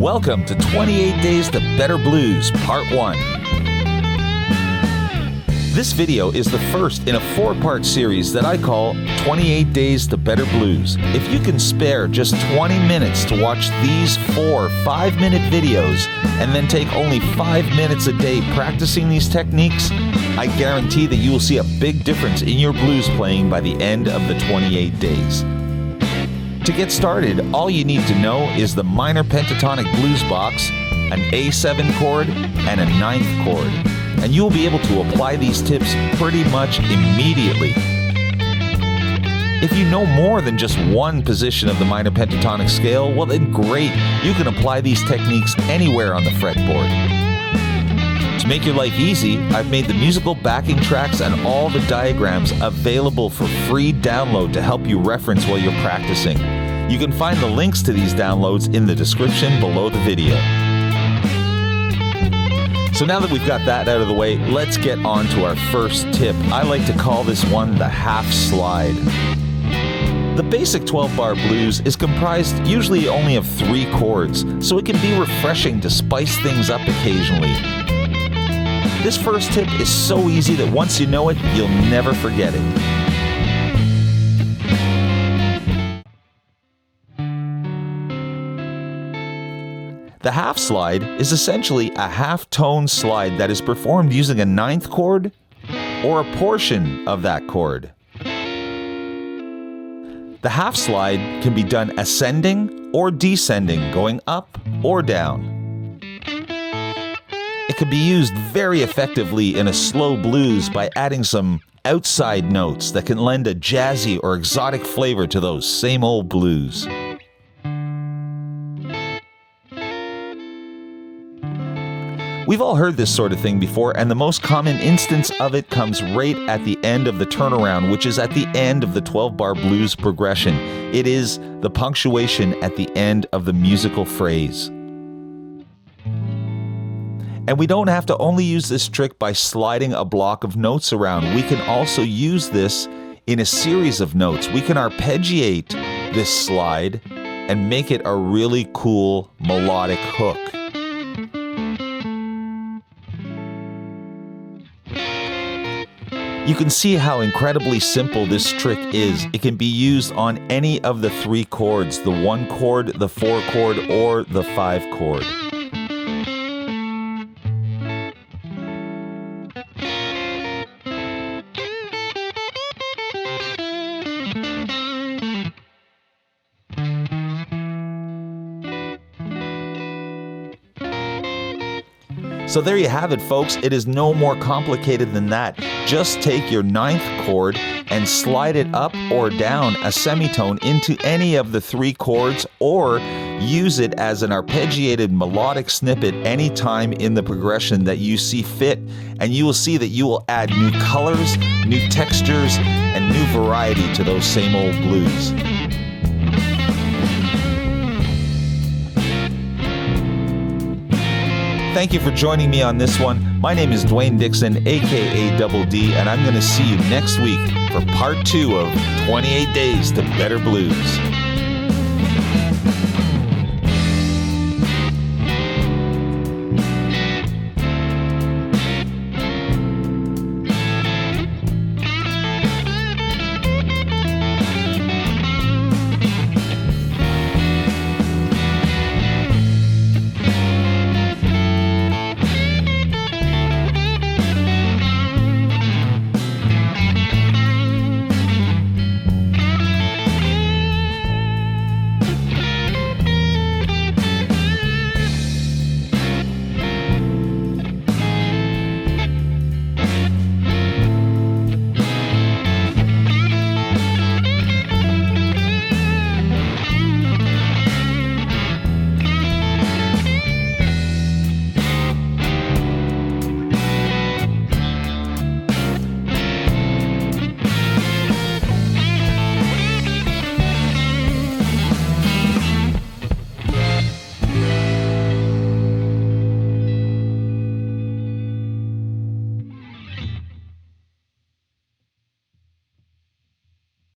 Welcome to 28 Days to Better Blues, Part 1. This video is the first in a 4-part series that I call 28 Days to Better Blues. If you can spare just 20 minutes to watch these 4 5-minute videos and then take only 5 minutes a day practicing these techniques, I guarantee that you will see a big difference in your blues playing by the end of the 28 days. To get started, all you need to know is the minor pentatonic blues box, an A7 chord, and a 9th chord. And you'll be able to apply these tips pretty much immediately. If you know more than just one position of the minor pentatonic scale, well then great, you can apply these techniques anywhere on the fretboard. To make your life easy, I've made the musical backing tracks and all the diagrams available for free download to help you reference while you're practicing. You can find the links to these downloads in the description below the video. So now that we've got that out of the way, let's get on to our first tip. I like to call this one the half slide. The basic 12-bar blues is comprised usually only of 3 chords, so it can be refreshing to spice things up occasionally. This first tip is so easy that once you know it, you'll never forget it. The half slide is essentially a half-tone slide that is performed using a 9th chord or a portion of that chord. The half slide can be done ascending or descending, going up or down. It can be used very effectively in a slow blues by adding some outside notes that can lend a jazzy or exotic flavor to those same old blues. We've all heard this sort of thing before, and the most common instance of it comes right at the end of the turnaround, which is at the end of the 12-bar blues progression. It is the punctuation at the end of the musical phrase. And we don't have to only use this trick by sliding a block of notes around. We can also use this in a series of notes. We can arpeggiate this slide and make it a really cool melodic hook. You can see how incredibly simple this trick is. It can be used on any of the 3 chords, the 1 chord, the 4 chord, or the 5 chord. So there you have it, folks. It is no more complicated than that. Just take your 9th chord and slide it up or down a semitone into any of the 3 chords, or use it as an arpeggiated melodic snippet anytime in the progression that you see fit, and you will see that you will add new colors, new textures, and new variety to those same old blues. Thank you for joining me on this one. My name is Dwane Dixon, aka Double D, and I'm going to see you next week for part 2 of 28 Days to Better Blues.